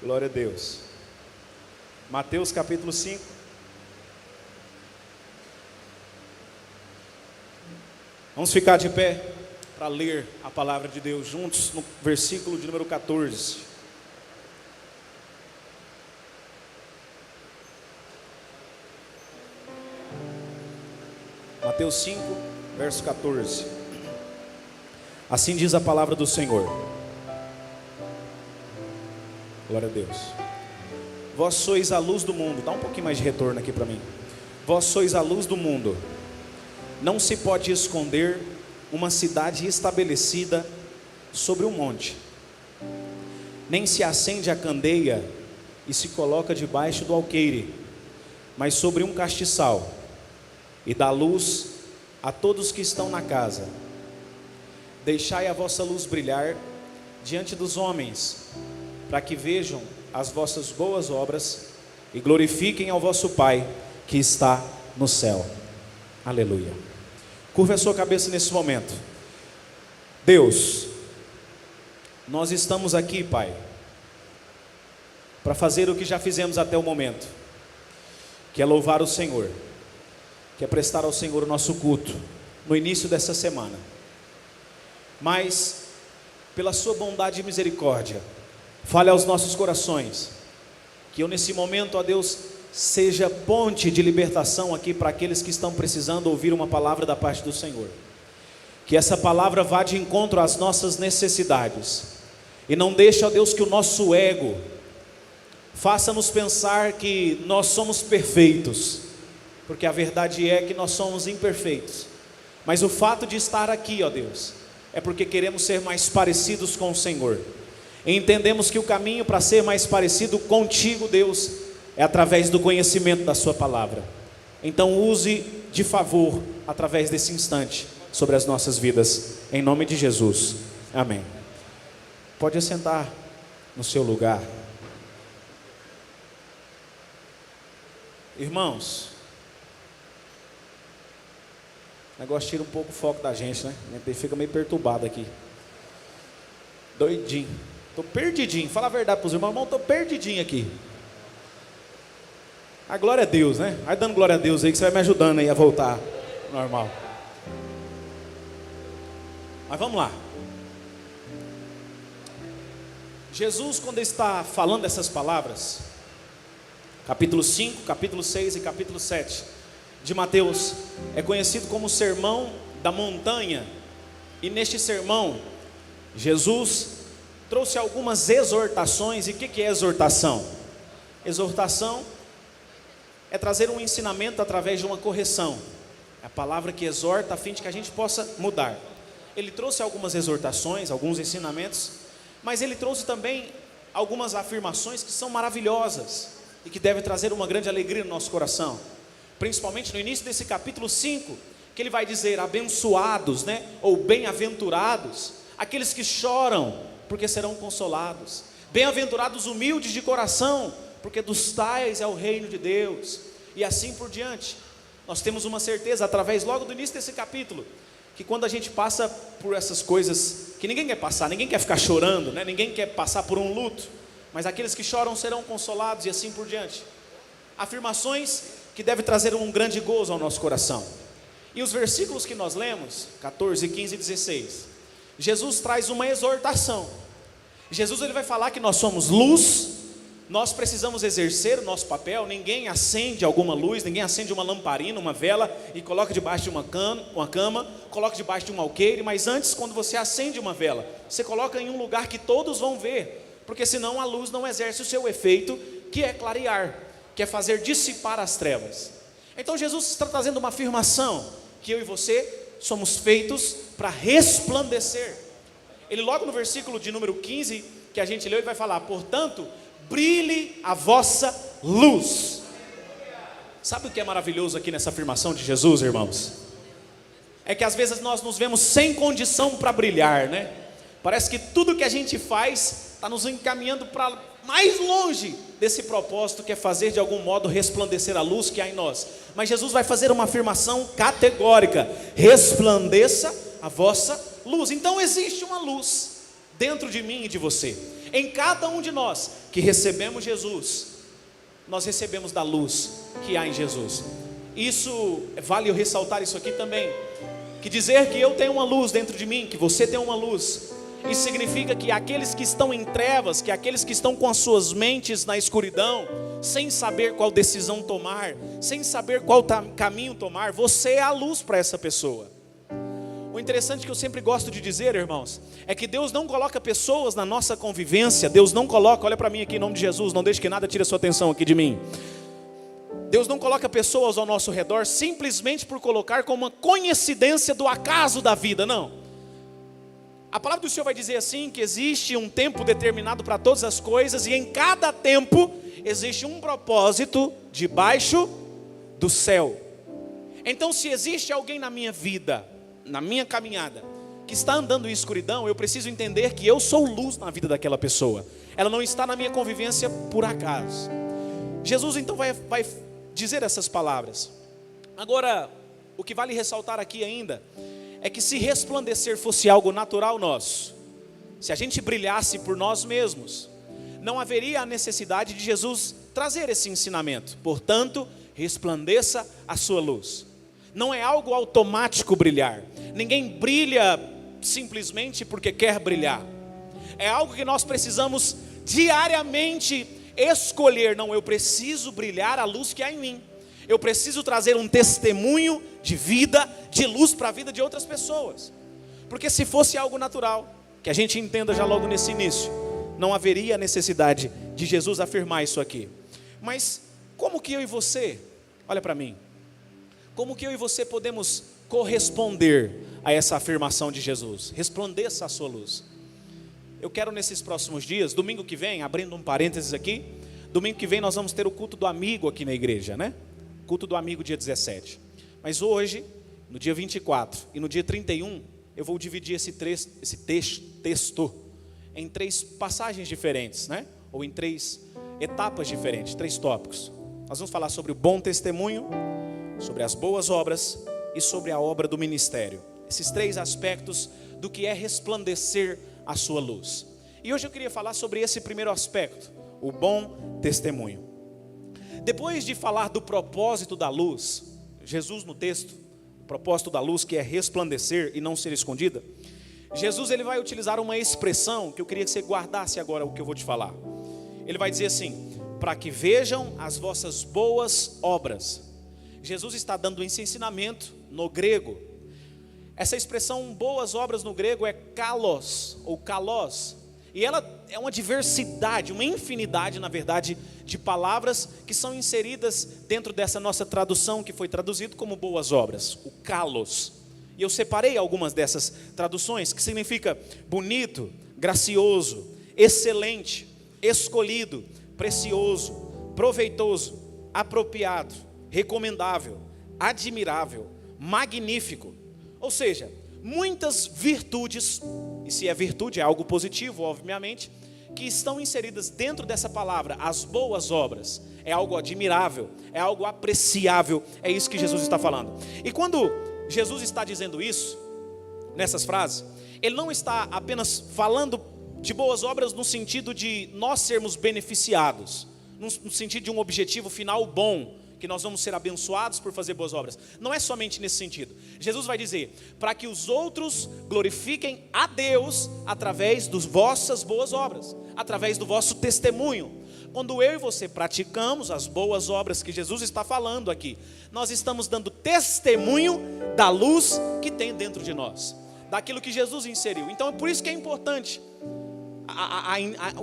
Glória a Deus. Mateus capítulo 5. Vamos ficar de pé para ler a palavra de Deus juntos no versículo de número 14. Mateus 5, verso 14. Assim diz a palavra do Senhor. Glória a Deus. Vós sois a luz do mundo. Dá um pouquinho mais de retorno aqui para mim. Vós sois a luz do mundo. Não se pode esconder uma cidade estabelecida sobre um monte. Nem se acende a candeia e se coloca debaixo do alqueire, mas sobre um castiçal, e dá luz a todos que estão na casa. Deixai a vossa luz brilhar diante dos homens, para que vejam as vossas boas obras e glorifiquem ao vosso Pai que está no céu. Aleluia. Curva a sua cabeça nesse momento. Deus, nós estamos aqui, Pai, para fazer o que já fizemos até o momento, que é louvar o Senhor, que é prestar ao Senhor o nosso culto no início dessa semana. Mas, pela sua bondade e misericórdia, fale aos nossos corações, que eu nesse momento, ó Deus, seja ponte de libertação aqui para aqueles que estão precisando ouvir uma palavra da parte do Senhor. Que essa palavra vá de encontro às nossas necessidades, e não deixe, ó Deus, que o nosso ego faça-nos pensar que nós somos perfeitos, porque a verdade é que nós somos imperfeitos. Mas o fato de estar aqui, ó Deus, é porque queremos ser mais parecidos com o Senhor. E entendemos que o caminho para ser mais parecido contigo, Deus, é através do conhecimento da sua palavra. Então use de favor, através desse instante, sobre as nossas vidas, em nome de Jesus, amém. Pode assentar no seu lugar. Irmãos, o negócio tira um pouco o foco da gente, né? A gente fica meio perturbado aqui, doidinho, estou perdidinho, fala a verdade para os irmãos, estou perdidinho aqui. A glória a Deus, né? Vai dando glória a Deus aí, que você vai me ajudando aí a voltar normal. Mas vamos lá. Jesus, quando está falando essas palavras, capítulo 5, capítulo 6 e capítulo 7 de Mateus, é conhecido como o Sermão da Montanha. E neste sermão, Jesus trouxe algumas exortações. E o que é exortação? Exortação é trazer um ensinamento através de uma correção. É a palavra que exorta a fim de que a gente possa mudar. Ele trouxe algumas exortações, alguns ensinamentos, mas ele trouxe também algumas afirmações que são maravilhosas e que devem trazer uma grande alegria no nosso coração. Principalmente no início desse capítulo 5, que ele vai dizer: abençoados, né? Ou bem-aventurados aqueles que choram, porque serão consolados. Bem-aventurados humildes de coração, porque dos tais é o reino de Deus. E assim por diante. Nós temos uma certeza, através logo do início desse capítulo, que quando a gente passa por essas coisas que ninguém quer passar, ninguém quer ficar chorando, né? Ninguém quer passar por um luto, mas aqueles que choram serão consolados, e assim por diante. Afirmações que devem trazer um grande gozo ao nosso coração. E os versículos que nós lemos, 14, 15 e 16, Jesus traz uma exortação. Jesus, ele vai falar que nós somos luz, nós precisamos exercer o nosso papel. Ninguém acende alguma luz, ninguém acende uma lamparina, uma vela e coloca debaixo de uma cama, coloca debaixo de um alqueire. Mas antes, quando você acende uma vela, você coloca em um lugar que todos vão ver, porque senão a luz não exerce o seu efeito, que é clarear, que é fazer dissipar as trevas. Então Jesus está trazendo uma afirmação, que eu e você somos feitos para resplandecer. Ele logo no versículo de número 15, que a gente leu, ele vai falar: portanto, brilhe a vossa luz. Sabe o que é maravilhoso aqui nessa afirmação de Jesus, irmãos? É que às vezes nós nos vemos sem condição para brilhar, né? Parece que tudo que a gente faz está nos encaminhando para mais longe desse propósito, que é fazer de algum modo resplandecer a luz que há em nós. Mas Jesus vai fazer uma afirmação categórica: resplandeça a vossa luz. Então existe uma luz dentro de mim e de você. Em cada um de nós que recebemos Jesus, nós recebemos da luz que há em Jesus. Isso, vale eu ressaltar isso aqui também, que dizer que eu tenho uma luz dentro de mim, que você tem uma luz, isso significa que aqueles que estão em trevas, que aqueles que estão com as suas mentes na escuridão, sem saber qual decisão tomar, sem saber qual caminho tomar, você é a luz para essa pessoa. O interessante que eu sempre gosto de dizer, irmãos, é que Deus não coloca pessoas na nossa convivência, Deus não coloca, olha para mim aqui em nome de Jesus, não deixe que nada tire a sua atenção aqui de mim. Deus não coloca pessoas ao nosso redor simplesmente por colocar como uma coincidência do acaso da vida, não. A palavra do Senhor vai dizer assim, que existe um tempo determinado para todas as coisas, e em cada tempo existe um propósito debaixo do céu. Então, se existe alguém na minha vida, na minha caminhada, que está andando em escuridão, eu preciso entender que eu sou luz na vida daquela pessoa. Ela não está na minha convivência por acaso. Jesus então vai dizer essas palavras. Agora, o que vale ressaltar aqui ainda, é que se resplandecer fosse algo natural nosso, se a gente brilhasse por nós mesmos, não haveria a necessidade de Jesus trazer esse ensinamento. Portanto, resplandeça a sua luz. Não é algo automático brilhar. Ninguém brilha simplesmente porque quer brilhar. É algo que nós precisamos diariamente escolher. Não, eu preciso brilhar a luz que há em mim. Eu preciso trazer um testemunho de vida, de luz para a vida de outras pessoas. Porque se fosse algo natural, que a gente entenda já logo nesse início, não haveria necessidade de Jesus afirmar isso aqui. Mas como que eu e você, olha para mim, como que eu e você podemos corresponder a essa afirmação de Jesus? Resplandeça a sua luz. Eu quero nesses próximos dias, domingo que vem, abrindo um parênteses aqui, domingo que vem nós vamos ter o culto do amigo aqui na igreja, né? Culto do amigo dia 17. Mas hoje, no dia 24 e no dia 31, eu vou dividir esse texto em 3 passagens diferentes, né? Ou em 3 etapas diferentes, 3 tópicos. Nós vamos falar sobre o bom testemunho, sobre as boas obras e sobre a obra do ministério. Esses 3 aspectos do que é resplandecer a sua luz. E hoje eu queria falar sobre esse primeiro aspecto, o bom testemunho. Depois de falar do propósito da luz, Jesus no texto, o propósito da luz que é resplandecer e não ser escondida, Jesus ele vai utilizar uma expressão que eu queria que você guardasse agora o que eu vou te falar. Ele vai dizer assim, para que vejam as vossas boas obras. Jesus está dando esse ensinamento no grego. Essa expressão boas obras no grego é kalos ou kalos. E ela é uma diversidade, uma infinidade, na verdade, de palavras que são inseridas dentro dessa nossa tradução que foi traduzido como boas obras, o kalos. E eu separei algumas dessas traduções, que significa bonito, gracioso, excelente, escolhido, precioso, proveitoso, apropriado, recomendável, admirável, magnífico. Ou seja, muitas virtudes, e se é virtude é algo positivo, obviamente, que estão inseridas dentro dessa palavra, as boas obras. É algo admirável, é algo apreciável, é isso que Jesus está falando. E quando Jesus está dizendo isso, nessas frases, Ele não está apenas falando de boas obras no sentido de nós sermos beneficiados, no sentido de um objetivo final bom, que nós vamos ser abençoados por fazer boas obras. Não é somente nesse sentido. Jesus vai dizer, para que os outros glorifiquem a Deus através das vossas boas obras, através do vosso testemunho. Quando eu e você praticamos as boas obras que Jesus está falando aqui, nós estamos dando testemunho da luz que tem dentro de nós, daquilo que Jesus inseriu. Então é por isso que é importante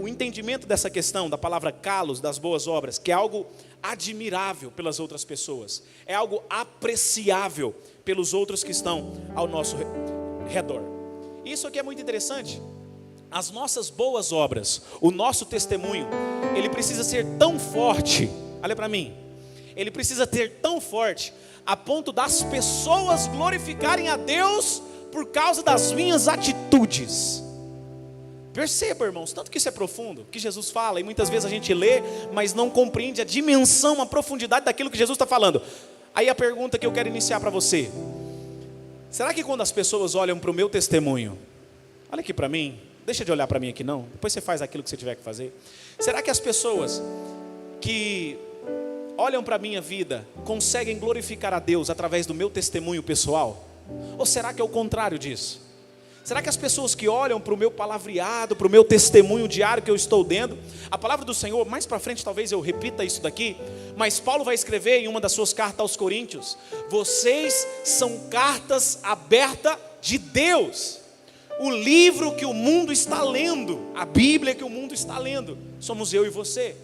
o entendimento dessa questão, da palavra kalos, das boas obras, que é algo admirável pelas outras pessoas, é algo apreciável pelos outros que estão ao nosso redor. Isso aqui é muito interessante. As nossas boas obras, o nosso testemunho, ele precisa ser tão forte, olha para mim, ele precisa ter tão forte, a ponto das pessoas glorificarem a Deus por causa das minhas atitudes. Perceba, irmãos, tanto que isso é profundo, que Jesus fala, e muitas vezes a gente lê, mas não compreende a dimensão, a profundidade daquilo que Jesus está falando. Aí a pergunta que eu quero iniciar para você, será que quando as pessoas olham para o meu testemunho, olha aqui para mim, Deixa de olhar para mim aqui não, depois você faz aquilo que você tiver que fazer. Será que as pessoas que olham para a minha vida conseguem glorificar a Deus através do meu testemunho pessoal? Ou será que é o contrário disso? Será que as pessoas que olham para o meu palavreado, para o meu testemunho diário que eu estou dando, a palavra do Senhor, mais para frente talvez eu repita isso daqui, mas Paulo vai escrever em uma das suas cartas aos Coríntios: vocês são cartas abertas de Deus. O livro que o mundo está lendo, a Bíblia que o mundo está lendo, somos eu e você.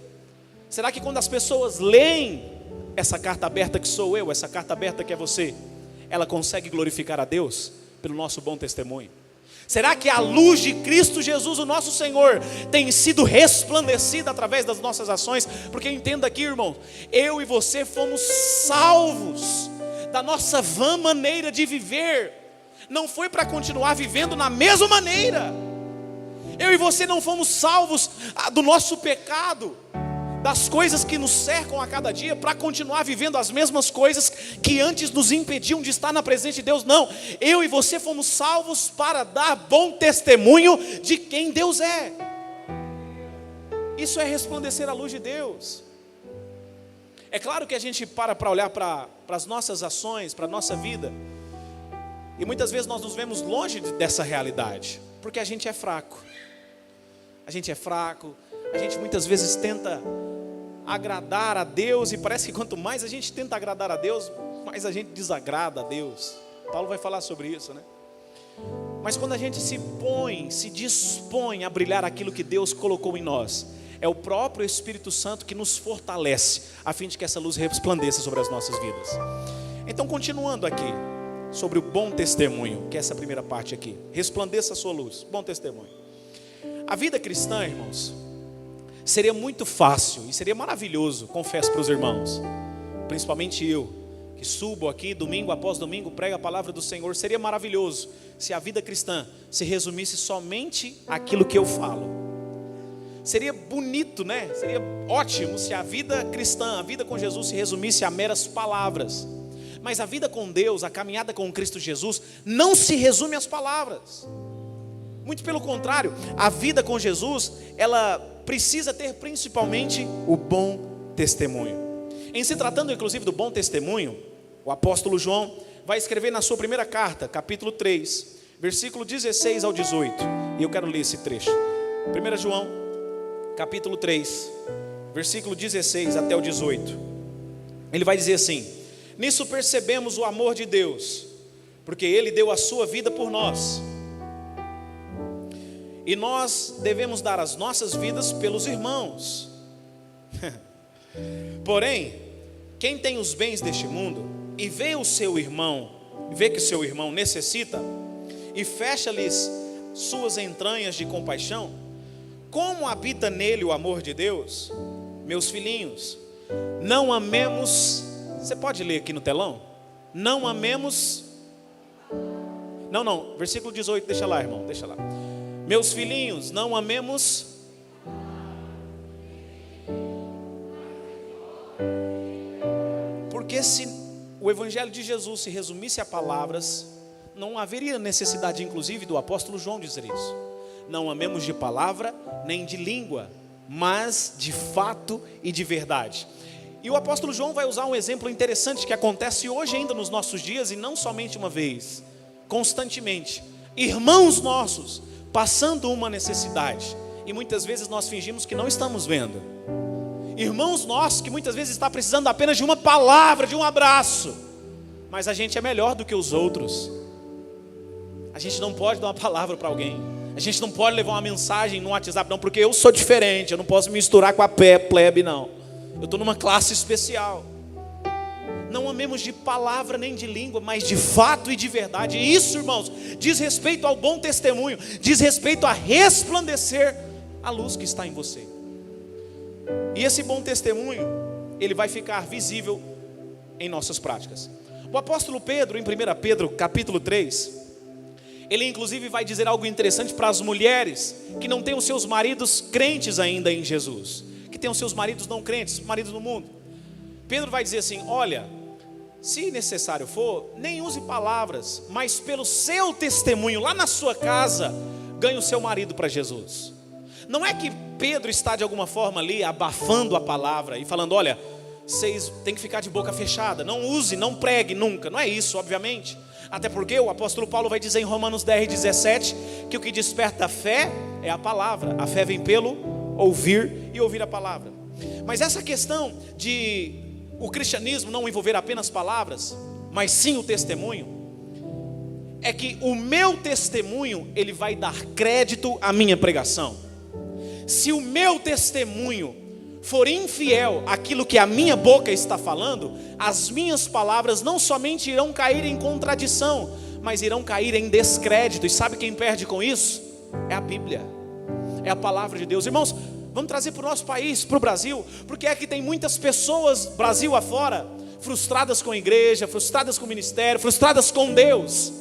Será que quando as pessoas leem essa carta aberta que sou eu, essa carta aberta que é você, ela consegue glorificar a Deus pelo nosso bom testemunho? Será que a luz de Cristo Jesus, o nosso Senhor, tem sido resplandecida através das nossas ações? Porque entenda aqui, irmão, eu e você fomos salvos da nossa vã maneira de viver. Não foi para continuar vivendo na mesma maneira. Eu e você não fomos salvos do nosso pecado, das coisas que nos cercam a cada dia, para continuar vivendo as mesmas coisas que antes nos impediam de estar na presença de Deus. Não, eu e você fomos salvos para dar bom testemunho de quem Deus é. Isso é resplandecer a luz de Deus. É claro que a gente para olhar para as nossas ações, para a nossa vida, e muitas vezes nós nos vemos longe dessa realidade, porque a gente é fraco. A gente é fraco, a gente muitas vezes tenta agradar a Deus, e parece que quanto mais a gente tenta agradar a Deus, mais a gente desagrada a Deus. Paulo vai falar sobre isso, né? Mas quando a gente se dispõe a brilhar aquilo que Deus colocou em nós, é o próprio Espírito Santo que nos fortalece, a fim de que essa luz resplandeça sobre as nossas vidas. Então, continuando aqui, sobre o bom testemunho, que é essa primeira parte aqui, resplandeça a sua luz, bom testemunho. A vida cristã, irmãos, seria muito fácil e seria maravilhoso, confesso para os irmãos, principalmente eu, que subo aqui domingo após domingo, prego a palavra do Senhor. Seria maravilhoso se a vida cristã se resumisse somente àquilo que eu falo. Seria bonito, né? Seria ótimo se a vida cristã, a vida com Jesus se resumisse a meras palavras. Mas a vida com Deus, a caminhada com Cristo Jesus, não se resume às palavras. Muito pelo contrário, a vida com Jesus, ela precisa ter principalmente o bom testemunho. Em se tratando inclusive do bom testemunho, o apóstolo João vai escrever na sua primeira carta, capítulo 3, versículo 16 ao 18. E eu quero ler esse trecho. 1 João, capítulo 3, versículo 16 até o 18. Ele vai dizer assim: nisso percebemos o amor de Deus, porque Ele deu a sua vida por nós. E nós devemos dar as nossas vidas pelos irmãos. Porém, quem tem os bens deste mundo e vê que seu irmão necessita, e fecha-lhes suas entranhas de compaixão, como habita nele o amor de Deus? Meus filhinhos, não amemos. Você pode ler aqui no telão? Não amemos. Não, versículo 18, deixa lá, irmão, deixa lá. Meus filhinhos, não amemos. Porque se o evangelho de Jesus se resumisse a palavras, não haveria necessidade, inclusive, do apóstolo João dizer isso. Não amemos de palavra, nem de língua, mas de fato e de verdade. E o apóstolo João vai usar um exemplo interessante que acontece hoje ainda nos nossos dias, e não somente uma vez, constantemente. Irmãos nossos passando uma necessidade, e muitas vezes nós fingimos que não estamos vendo. Irmãos nossos que muitas vezes está precisando apenas de uma palavra, de um abraço, mas a gente é melhor do que os outros. A gente não pode dar uma palavra para alguém, a gente não pode levar uma mensagem no WhatsApp, não, porque eu sou diferente, eu não posso me misturar com a plebe, não. Eu estou numa classe especial. Não amemos de palavra nem de língua, mas de fato e de verdade. E isso, irmãos, diz respeito ao bom testemunho, diz respeito a resplandecer a luz que está em você. E esse bom testemunho, ele vai ficar visível em nossas práticas. O apóstolo Pedro, em 1 Pedro capítulo 3, ele inclusive vai dizer algo interessante para as mulheres que não têm os seus maridos crentes ainda em Jesus, que têm os seus maridos não crentes, maridos no mundo. Pedro vai dizer assim: olha, se necessário for, nem use palavras, mas pelo seu testemunho lá na sua casa, ganhe o seu marido para Jesus. Não é que Pedro está de alguma forma ali abafando a palavra e falando, olha, vocês têm que ficar de boca fechada, não use, não pregue nunca. Não é isso, obviamente. Até porque o apóstolo Paulo vai dizer em Romanos 10:17 que o que desperta a fé é a palavra. A fé vem pelo ouvir e ouvir a palavra. Mas essa questão de o cristianismo não envolver apenas palavras, mas sim o testemunho, é que o meu testemunho, ele vai dar crédito à minha pregação. Se o meu testemunho for infiel àquilo que a minha boca está falando, as minhas palavras não somente irão cair em contradição, mas irão cair em descrédito. E sabe quem perde com isso? É a Bíblia, é a palavra de Deus. Irmãos, vamos trazer para o nosso país, para o Brasil, porque é que tem muitas pessoas, Brasil afora, frustradas com a igreja, frustradas com o ministério, frustradas com Deus,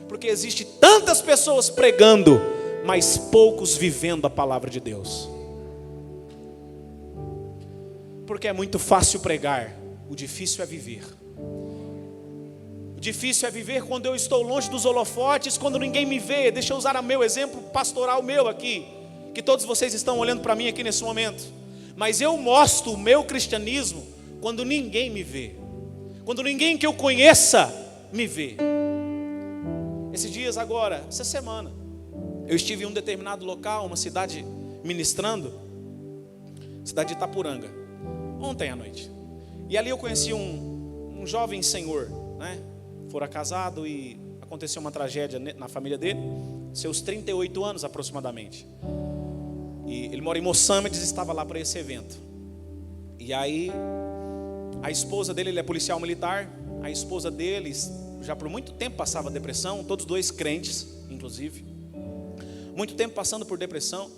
porque existe tantas pessoas pregando, mas poucos vivendo a palavra de Deus. Porque é muito fácil pregar, o difícil é viver. O difícil é viver quando eu estou longe dos holofotes, quando ninguém me vê. Deixa eu usar o meu exemplo pastoral meu aqui, que todos vocês estão olhando para mim aqui nesse momento. Mas eu mostro o meu cristianismo quando ninguém me vê, quando ninguém que eu conheça me vê. Esses dias agora, essa semana, eu estive em um determinado local, uma cidade, ministrando, cidade de Itapuranga, ontem à noite. E ali eu conheci um jovem senhor, né? Fora casado e aconteceu uma tragédia na família dele, seus 38 anos aproximadamente. E ele mora em Moçambique, estava lá para esse evento. E aí, a esposa dele, ele é policial militar, a esposa dele já por muito tempo passava depressão, todos dois crentes, inclusive. Muito tempo passando por depressão.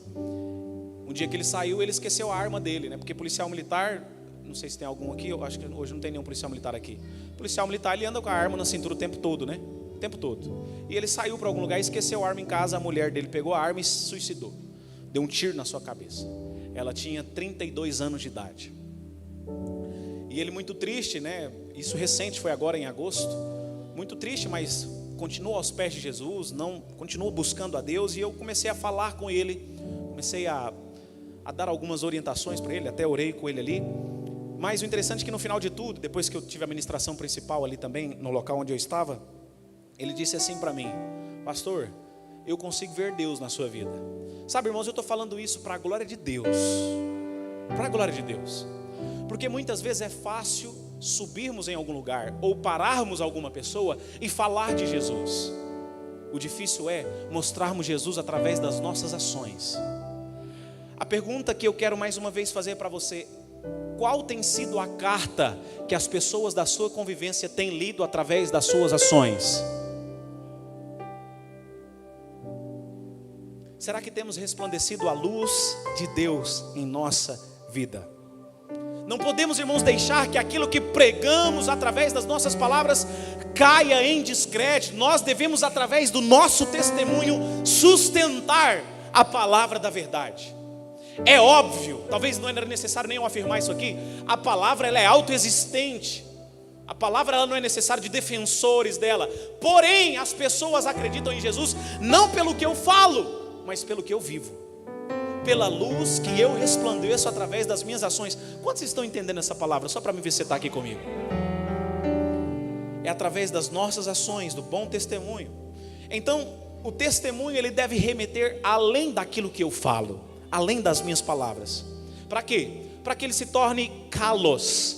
Um dia que ele saiu, ele esqueceu a arma dele, né? Porque policial militar, não sei se tem algum aqui, eu acho que hoje não tem nenhum policial militar aqui. Policial militar, ele anda com a arma na cintura o tempo todo, né? O tempo todo. E ele saiu para algum lugar e esqueceu a arma em casa, a mulher dele pegou a arma e se suicidou. Deu um tiro na sua cabeça. Ela tinha 32 anos de idade. E ele muito triste, né? Isso recente, foi agora em agosto. Muito triste, mas continua aos pés de Jesus, continua buscando a Deus. E eu comecei a falar com ele, comecei a dar algumas orientações para ele, até orei com ele ali. Mas o interessante é que no final de tudo, depois que eu tive a ministração principal ali também, no local onde eu estava, ele disse assim para mim: pastor, eu consigo ver Deus na sua vida. Sabe, irmãos, eu estou falando isso para a glória de Deus, para a glória de Deus. Porque muitas vezes é fácil subirmos em algum lugar ou pararmos alguma pessoa e falar de Jesus. O difícil é mostrarmos Jesus através das nossas ações. A pergunta que eu quero mais uma vez fazer para você: qual tem sido a carta que as pessoas da sua convivência têm lido através das suas ações? Será que temos resplandecido a luz de Deus em nossa vida? Não podemos, irmãos, deixar que aquilo que pregamos através das nossas palavras caia em descrédito. Nós devemos, através do nosso testemunho, sustentar a palavra da verdade. É óbvio, talvez não era necessário nem eu afirmar isso aqui, a palavra ela é autoexistente. A palavra ela não é necessária de defensores dela. Porém, as pessoas acreditam em Jesus não pelo que eu falo, mas pelo que eu vivo, pela luz que eu resplandeço através das minhas ações. Quantos estão entendendo essa palavra? Só para me ver se você está aqui comigo. É através das nossas ações, do bom testemunho. Então, o testemunho ele deve remeter além daquilo que eu falo, além das minhas palavras. Para quê? Para que ele se torne kalos,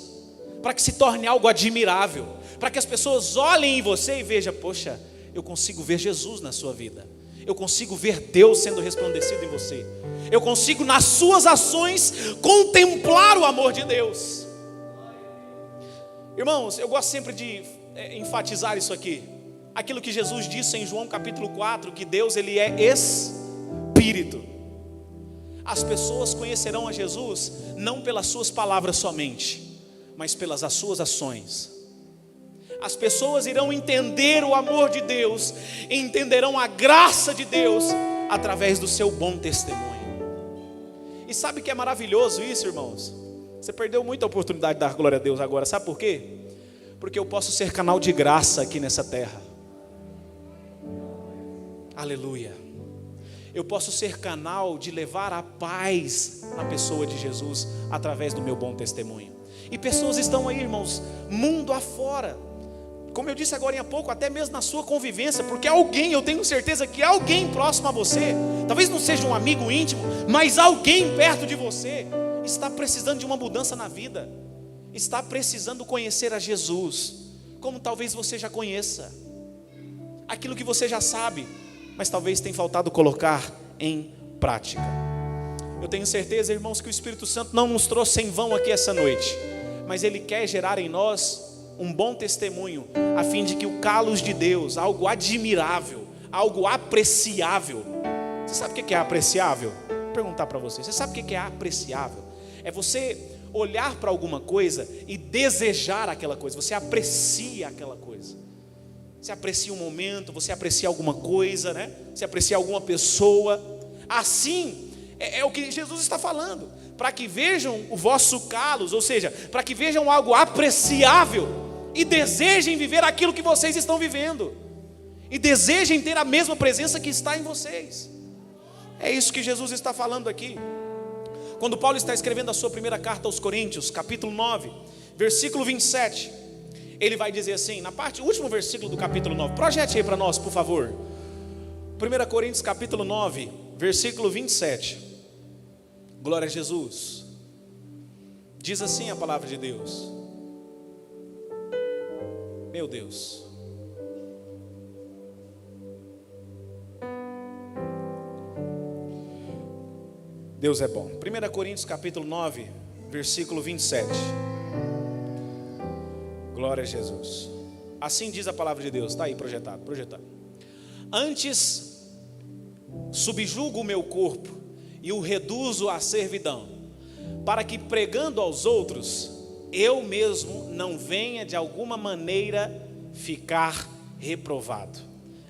para que se torne algo admirável, para que as pessoas olhem em você e vejam: poxa, eu consigo ver Jesus na sua vida, eu consigo ver Deus sendo resplandecido em você, eu consigo nas suas ações contemplar o amor de Deus. Irmãos, eu gosto sempre de enfatizar isso aqui, aquilo que Jesus disse em João capítulo 4, que Deus ele é Espírito. As pessoas conhecerão a Jesus não pelas suas palavras somente, mas pelas suas ações. As pessoas irão entender o amor de Deus, entenderão a graça de Deus através do seu bom testemunho. E sabe que é maravilhoso isso, irmãos? Você perdeu muita oportunidade de dar glória a Deus agora. Sabe por quê? Porque eu posso ser canal de graça aqui nessa terra. Aleluia. eu posso ser canal de levar a paz na pessoa de Jesus através do meu bom testemunho. E pessoas estão aí, irmãos, mundo afora, como eu disse agora há pouco, até mesmo na sua convivência, porque alguém, eu tenho certeza que alguém próximo a você, talvez não seja um amigo íntimo, mas alguém perto de você, está precisando de uma mudança na vida, está precisando conhecer a Jesus, como talvez você já conheça, aquilo que você já sabe, mas talvez tenha faltado colocar em prática. Eu tenho certeza, irmãos, que o Espírito Santo não nos trouxe em vão aqui essa noite, mas Ele quer gerar em nós um bom testemunho, a fim de que o kalos de Deus, algo admirável, algo apreciável. Você sabe o que é apreciável? Vou perguntar para você, você sabe o que é apreciável? É você olhar para alguma coisa e desejar aquela coisa, você aprecia aquela coisa. Você aprecia um momento, você aprecia alguma coisa, né? Você aprecia alguma pessoa. Assim, é o que Jesus está falando. Para que vejam o vosso kalos, ou seja, para que vejam algo apreciável e desejem viver aquilo que vocês estão vivendo, e desejem ter a mesma presença que está em vocês. É isso que Jesus está falando aqui. Quando Paulo está escrevendo a sua primeira carta aos Coríntios, capítulo 9, versículo 27, ele vai dizer assim, na parte, último versículo do capítulo 9, projete aí para nós, por favor. 1 Coríntios capítulo 9, versículo 27. Glória a Jesus. Diz assim a palavra de Deus. Meu Deus. Deus é bom. 1 Coríntios capítulo 9, versículo 27. Glória a Jesus. Assim diz a palavra de Deus. Está aí projetado. Antes subjugo o meu corpo e o reduzo à servidão, para que pregando aos outros, eu mesmo não venha de alguma maneira ficar reprovado.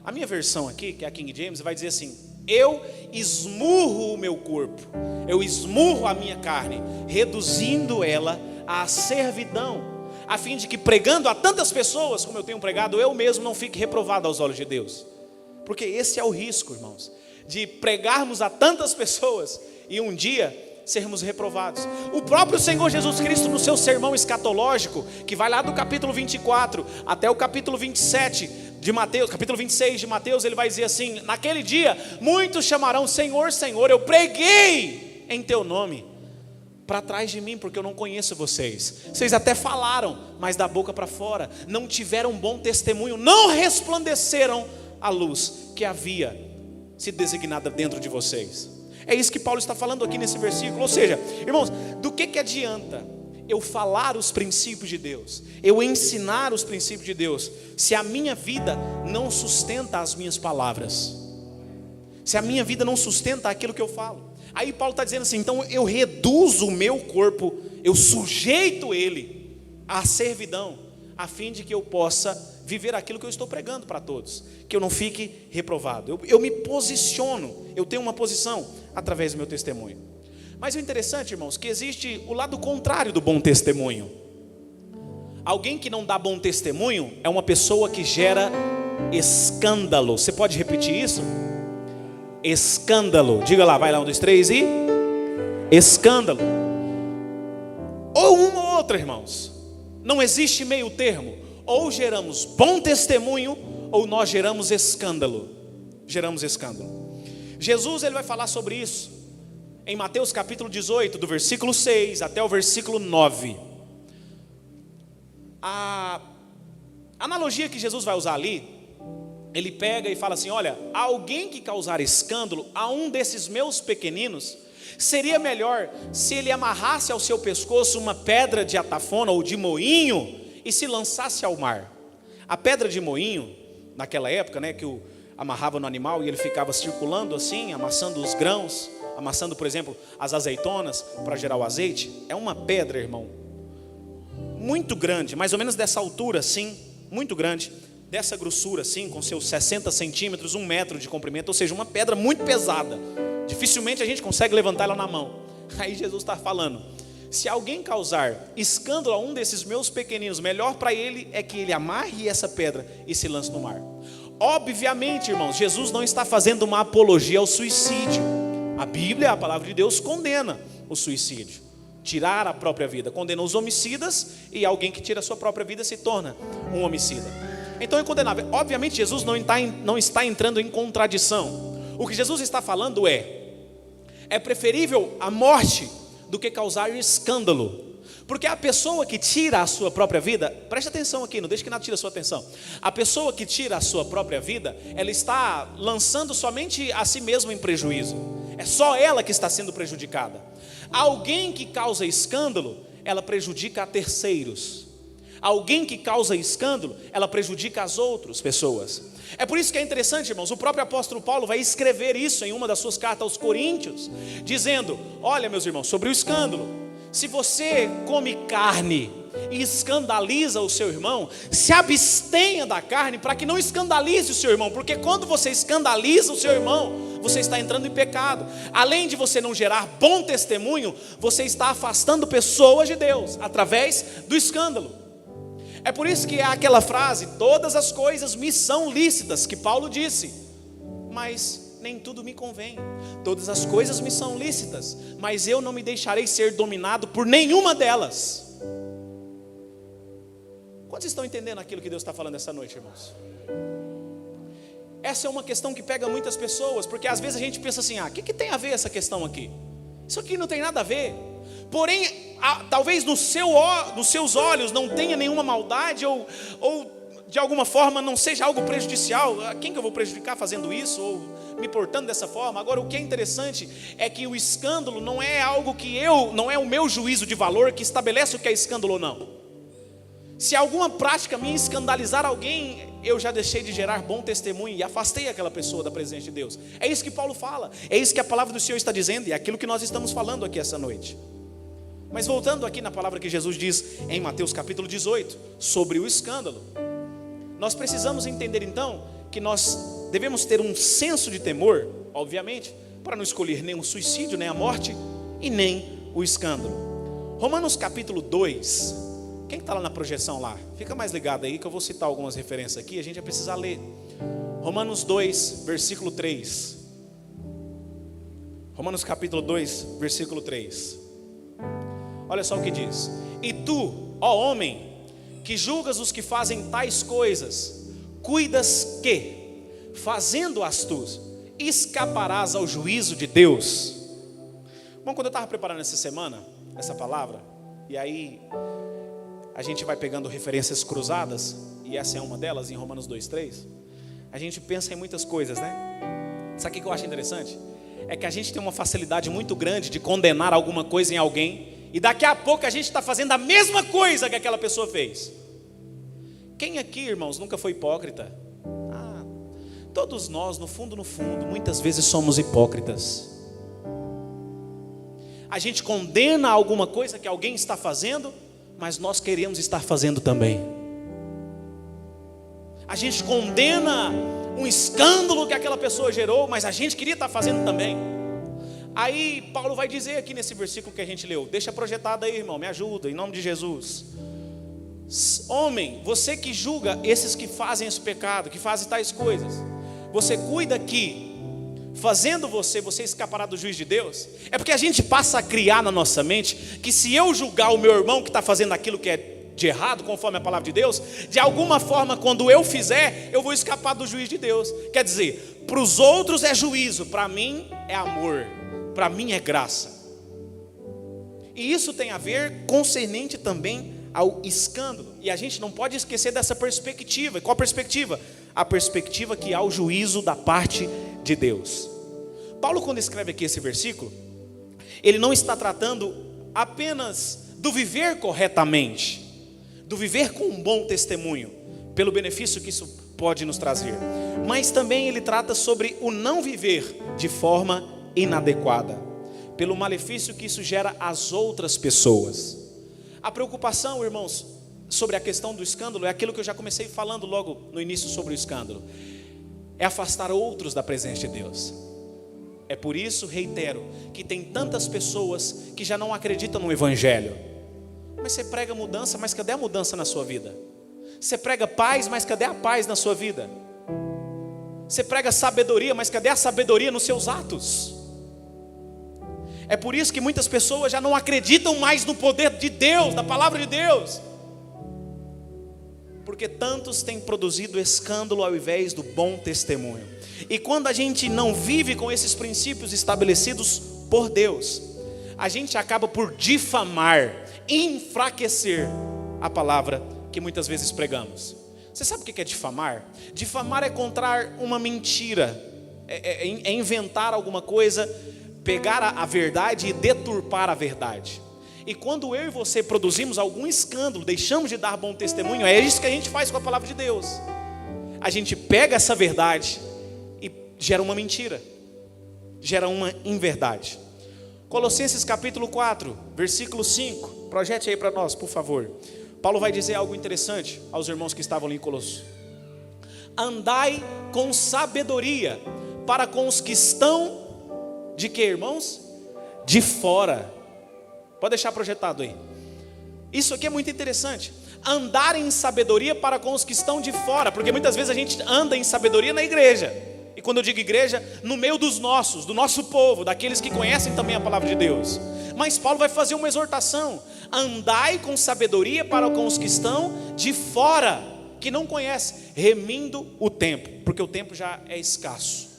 A minha versão aqui, que é a King James, vai dizer assim: eu esmurro o meu corpo, eu esmurro a minha carne, reduzindo ela à servidão, a fim de que pregando a tantas pessoas como eu tenho pregado, eu mesmo não fique reprovado aos olhos de Deus. Porque esse é o risco, irmãos, de pregarmos a tantas pessoas e um dia sermos reprovados. O próprio Senhor Jesus Cristo, no seu sermão escatológico, que vai lá do capítulo 24 até o capítulo 27 de Mateus, capítulo 26 de Mateus, ele vai dizer assim: naquele dia muitos chamarão Senhor, Senhor, eu preguei em teu nome, para trás de mim, porque eu não conheço vocês. Vocês até falaram, mas da boca para fora, não tiveram bom testemunho, não resplandeceram a luz que havia sido designada dentro de vocês. É isso que Paulo está falando aqui nesse versículo. Ou seja, irmãos, do que adianta eu falar os princípios de Deus, eu ensinar os princípios de Deus, se a minha vida não sustenta as minhas palavras, se a minha vida não sustenta aquilo que eu falo? Aí Paulo está dizendo assim: então eu reduzo o meu corpo, eu sujeito ele à servidão, a fim de que eu possa viver aquilo que eu estou pregando para todos, que eu não fique reprovado. Eu me posiciono, eu tenho uma posição através do meu testemunho. Mas o interessante, irmãos, que existe o lado contrário do bom testemunho. Alguém que não dá bom testemunho é uma pessoa que gera escândalo. Você pode repetir isso? Escândalo. Diga lá, vai lá, 1, 2, 3 e... escândalo. Ou uma ou outra, irmãos. Não existe meio termo. Ou geramos bom testemunho, ou nós geramos escândalo. Geramos escândalo. Jesus, ele vai falar sobre isso em Mateus capítulo 18, do versículo 6 até o versículo 9. A analogia que Jesus vai usar ali, ele pega e fala assim: olha, alguém que causar escândalo a um desses meus pequeninos, seria melhor se ele amarrasse ao seu pescoço uma pedra de atafona ou de moinho e se lançasse ao mar. A pedra de moinho, naquela época, né, que o amarrava no animal e ele ficava circulando assim, amassando os grãos, amassando, por exemplo, as azeitonas para gerar o azeite. É uma pedra, irmão, muito grande, mais ou menos dessa altura assim, muito grande, dessa grossura assim, com seus 60 centímetros, 1 metro de comprimento, ou seja, uma pedra muito pesada. Dificilmente a gente consegue levantar ela na mão. Aí Jesus está falando: se alguém causar escândalo a um desses meus pequeninos, melhor para ele é que ele amarre essa pedra e se lance no mar. obviamente, irmãos, Jesus não está fazendo uma apologia ao suicídio. A Bíblia, a palavra de Deus, condena o suicídio, tirar a própria vida, condena os homicidas, e alguém que tira a sua própria vida se torna um homicida. Então é condenável. Obviamente Jesus não está entrando em contradição. O que Jesus está falando é preferível a morte do que causar escândalo. Porque a pessoa que tira a sua própria vida, preste atenção aqui, não deixe que nada tire a sua atenção. A pessoa que tira a sua própria vida, ela está lançando somente a si mesma em prejuízo. É só ela que está sendo prejudicada. Alguém que causa escândalo, ela prejudica a terceiros. Alguém que causa escândalo, ela prejudica as outras pessoas. É por isso que é interessante, irmãos, o próprio apóstolo Paulo vai escrever isso em uma das suas cartas aos Coríntios, dizendo: olha, meus irmãos, sobre o escândalo. Se você come carne e escandaliza o seu irmão, se abstenha da carne para que não escandalize o seu irmão, porque quando você escandaliza o seu irmão, você está entrando em pecado. Além de você não gerar bom testemunho, você está afastando pessoas de Deus através do escândalo. É por isso que há aquela frase: todas as coisas me são lícitas, que Paulo disse, mas nem tudo me convém. Todas as coisas me são lícitas, mas eu não me deixarei ser dominado por nenhuma delas. Quantos estão entendendo aquilo que Deus está falando essa noite, irmãos? Essa é uma questão que pega muitas pessoas, porque às vezes a gente pensa assim: o que tem a ver essa questão aqui? Isso aqui não tem nada a ver. Porém, talvez nos seus olhos não tenha nenhuma maldade, ou de alguma forma não seja algo prejudicial. A quem que eu vou prejudicar fazendo isso, ou me portando dessa forma? Agora, o que é interessante é que o escândalo não é algo que não é o meu juízo de valor que estabelece o que é escândalo ou não. Se alguma prática minha escandalizar alguém, eu já deixei de gerar bom testemunho e afastei aquela pessoa da presença de Deus. É isso que Paulo fala, é isso que a palavra do Senhor está dizendo, e é aquilo que nós estamos falando aqui essa noite. Mas voltando aqui na palavra que Jesus diz em Mateus capítulo 18, sobre o escândalo, nós precisamos entender então que nós devemos ter um senso de temor, obviamente, para não escolher nem o suicídio, nem a morte e nem o escândalo. Romanos capítulo 2, quem está lá na projeção lá? Fica mais ligado aí que eu vou citar algumas referências aqui, a gente vai precisar ler. Romanos 2, versículo 3. Romanos capítulo 2, versículo 3. Olha só o que diz: e tu, ó homem, que julgas os que fazem tais coisas, cuidas que, fazendo-as tu, escaparás ao juízo de Deus. Bom, quando eu estava preparando essa semana, essa palavra, e aí a gente vai pegando referências cruzadas, e essa é uma delas, em Romanos 2:3, a gente pensa em muitas coisas, né? Sabe o que eu acho interessante? É que a gente tem uma facilidade muito grande de condenar alguma coisa em alguém, e daqui a pouco a gente está fazendo a mesma coisa que aquela pessoa fez. Quem aqui, irmãos, nunca foi hipócrita? Todos nós, no fundo, muitas vezes somos hipócritas. A gente condena alguma coisa que alguém está fazendo, mas nós queremos estar fazendo também. A gente condena um escândalo que aquela pessoa gerou, mas a gente queria estar fazendo também. Aí Paulo vai dizer aqui nesse versículo que a gente leu, deixa projetado aí, irmão, me ajuda, em nome de Jesus. Homem, você que julga esses que fazem esse pecado, que fazem tais coisas, você cuida que, fazendo você escapará do juízo de Deus? É porque a gente passa a criar na nossa mente que se eu julgar o meu irmão que está fazendo aquilo que é de errado, conforme a palavra de Deus, de alguma forma, quando eu fizer, eu vou escapar do juízo de Deus. Quer dizer, para os outros é juízo, para mim é amor, para mim é graça. E isso tem a ver concernente também ao escândalo. E a gente não pode esquecer dessa perspectiva. E qual perspectiva? A perspectiva que há o juízo da parte de Deus. Paulo, quando escreve aqui esse versículo, ele não está tratando apenas do viver corretamente, do viver com um bom testemunho, pelo benefício que isso pode nos trazer, mas também ele trata sobre o não viver de forma inadequada, pelo malefício que isso gera às outras pessoas. A preocupação, irmãos, sobre a questão do escândalo é aquilo que eu já comecei falando logo no início sobre o escândalo, é afastar outros da presença de Deus. É por isso, reitero, que tem tantas pessoas que já não acreditam no Evangelho. Mas você prega mudança, mas cadê a mudança na sua vida? Você prega paz, mas cadê a paz na sua vida? Você prega sabedoria, mas cadê a sabedoria nos seus atos? É por isso que muitas pessoas já não acreditam mais no poder de Deus, da palavra de Deus, porque tantos têm produzido escândalo ao invés do bom testemunho. E quando a gente não vive com esses princípios estabelecidos por Deus, a gente acaba por difamar, enfraquecer a palavra que muitas vezes pregamos. Você sabe o que é difamar? Difamar é contar uma mentira, é inventar alguma coisa, pegar a verdade e deturpar a verdade. E quando eu e você produzimos algum escândalo, deixamos de dar bom testemunho, é isso que a gente faz com a palavra de Deus. A gente pega essa verdade e gera uma mentira, gera uma inverdade. Colossenses capítulo 4, versículo 5, projete aí para nós, por favor. Paulo vai dizer algo interessante aos irmãos que estavam ali em Colossos. Andai com sabedoria para com os que estão, de que, irmãos? De fora. Pode deixar projetado aí. Isso aqui é muito interessante. Andar em sabedoria para com os que estão de fora, porque muitas vezes a gente anda em sabedoria na igreja. E quando eu digo igreja, no meio dos nossos, do nosso povo, daqueles que conhecem também a palavra de Deus. Mas Paulo vai fazer uma exortação: andai com sabedoria para com os que estão de fora, que não conhecem, remindo o tempo, porque o tempo já é escasso.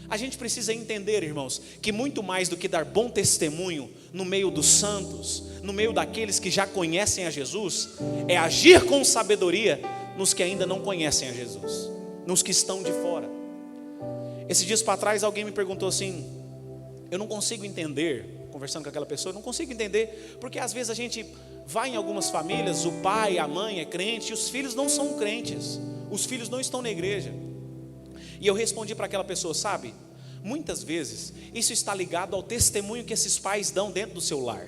A gente precisa entender, irmãos, que muito mais do que dar bom testemunho no meio dos santos, no meio daqueles que já conhecem a Jesus, é agir com sabedoria nos que ainda não conhecem a Jesus, nos que estão de fora. Esses dias para trás alguém me perguntou assim, eu não consigo entender, conversando com aquela pessoa, eu não consigo entender, porque às vezes a gente vai em algumas famílias, o pai, a mãe é crente, e os filhos não são crentes, os filhos não estão na igreja. E eu respondi para aquela pessoa, sabe, muitas vezes isso está ligado ao testemunho que esses pais dão dentro do seu lar.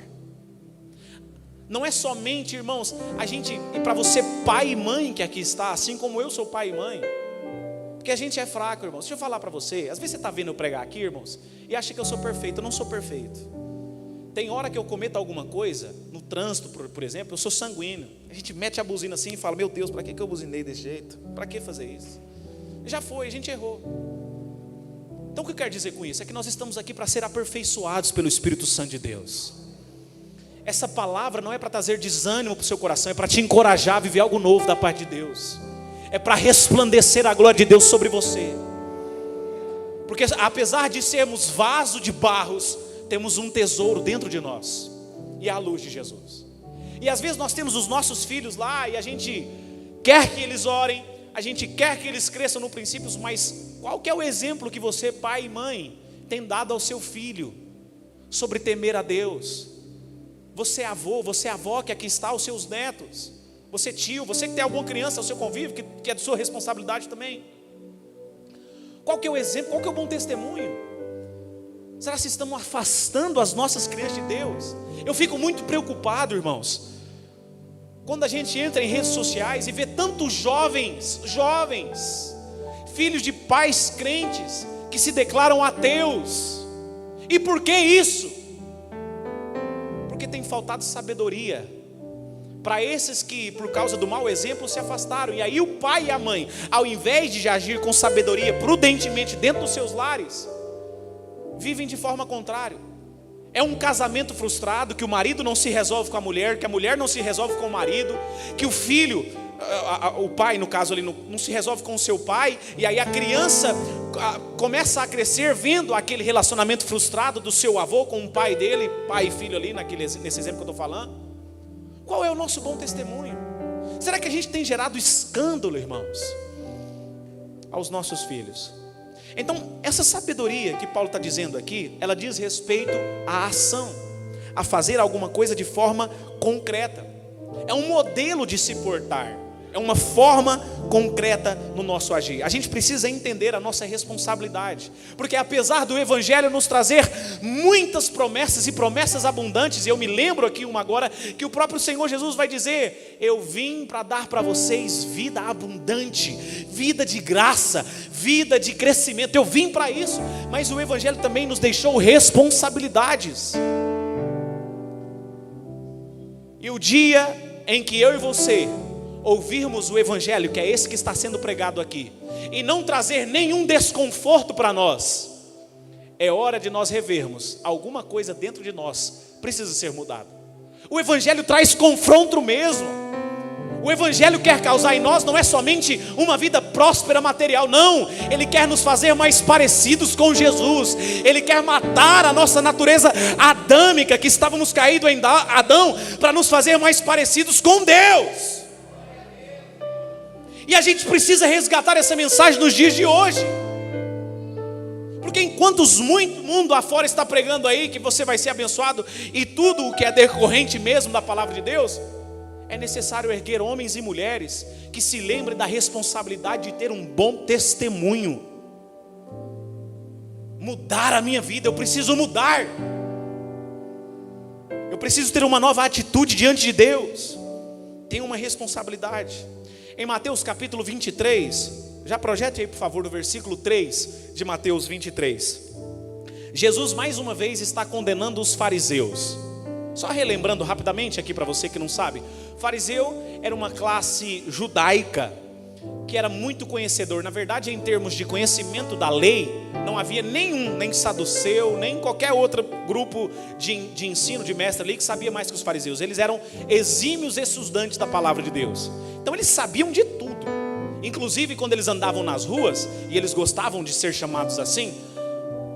Não é somente, irmãos, a gente, e para você pai e mãe que aqui está, assim como eu sou pai e mãe, porque a gente é fraco, irmãos. Deixa eu falar para você, às vezes você está vendo eu pregar aqui, irmãos, e acha que eu sou perfeito. Eu não sou perfeito. Tem hora que eu cometo alguma coisa, no trânsito, por exemplo, eu sou sanguíneo. A gente mete a buzina assim e fala, meu Deus, para que eu buzinei desse jeito? Para que fazer isso? Já foi, a gente errou. Então o que eu quero dizer com isso? É que nós estamos aqui para ser aperfeiçoados pelo Espírito Santo de Deus. Essa palavra não é para trazer desânimo para o seu coração, é para te encorajar a viver algo novo da parte de Deus. É para resplandecer a glória de Deus sobre você. Porque apesar de sermos vaso de barros, temos um tesouro dentro de nós, e é a luz de Jesus. E às vezes nós temos os nossos filhos lá, e a gente quer que eles orem, a gente quer que eles cresçam no princípios, mas qual que é o exemplo que você, pai e mãe, tem dado ao seu filho sobre temer a Deus? Você é avô, você é avó que aqui está, os seus netos, você tio, você que tem alguma criança ao seu convívio, que é de sua responsabilidade também. Qual que é o exemplo, qual que é o bom testemunho? Será que estamos afastando as nossas crianças de Deus? Eu fico muito preocupado, irmãos, quando a gente entra em redes sociais e vê tantos jovens, filhos de pais crentes, que se declaram ateus. E por que isso? Porque tem faltado sabedoria para esses que, por causa do mau exemplo, se afastaram. E aí o pai e a mãe, ao invés de agir com sabedoria, prudentemente dentro dos seus lares, vivem de forma contrária. É um casamento frustrado, que o marido não se resolve com a mulher, que a mulher não se resolve com o marido, que o filho, o pai no caso ali, não se resolve com o seu pai, e aí a criança começa a crescer vendo aquele relacionamento frustrado do seu avô com o pai dele, pai e filho ali, nesse exemplo que eu estou falando. Qual é o nosso bom testemunho? Será que a gente tem gerado escândalo, irmãos, aos nossos filhos? Então, essa sabedoria que Paulo está dizendo aqui, ela diz respeito à ação, a fazer alguma coisa de forma concreta. É um modelo de se portar, é uma forma concreta no nosso agir. A gente precisa entender a nossa responsabilidade, porque apesar do Evangelho nos trazer muitas promessas e promessas abundantes, e eu me lembro aqui uma agora, que o próprio Senhor Jesus vai dizer, eu vim para dar para vocês vida abundante, vida de graça, vida de crescimento, eu vim para isso, mas o Evangelho também nos deixou responsabilidades. E o dia em que eu e você ouvirmos o Evangelho, que é esse que está sendo pregado aqui, e não trazer nenhum desconforto para nós, é hora de nós revermos. Alguma coisa dentro de nós precisa ser mudada. O Evangelho traz confronto mesmo. O Evangelho quer causar em nós não é somente uma vida próspera material, não. Ele quer nos fazer mais parecidos com Jesus. Ele quer matar a nossa natureza adâmica, que estávamos caídos em Adão, para nos fazer mais parecidos com Deus. E a gente precisa resgatar essa mensagem nos dias de hoje. Porque enquanto muito mundo afora está pregando aí que você vai ser abençoado, e tudo o que é decorrente mesmo da palavra de Deus, é necessário erguer homens e mulheres que se lembrem da responsabilidade de ter um bom testemunho. Mudar a minha vida, eu preciso mudar. Eu preciso ter uma nova atitude diante de Deus. Tenho uma responsabilidade. Em Mateus capítulo 23, já projete aí por favor o versículo 3 de Mateus 23. Jesus mais uma vez está condenando os fariseus. Só relembrando rapidamente aqui para você que não sabe, fariseu era uma classe judaica que era muito conhecedor. Na verdade, em termos de conhecimento da lei, não havia nenhum, nem saduceu, nem qualquer outro grupo de ensino, de mestre ali que sabia mais que os fariseus. Eles eram exímios estudantes da palavra de Deus. Então eles sabiam de tudo. Inclusive quando eles andavam nas ruas, e eles gostavam de ser chamados assim,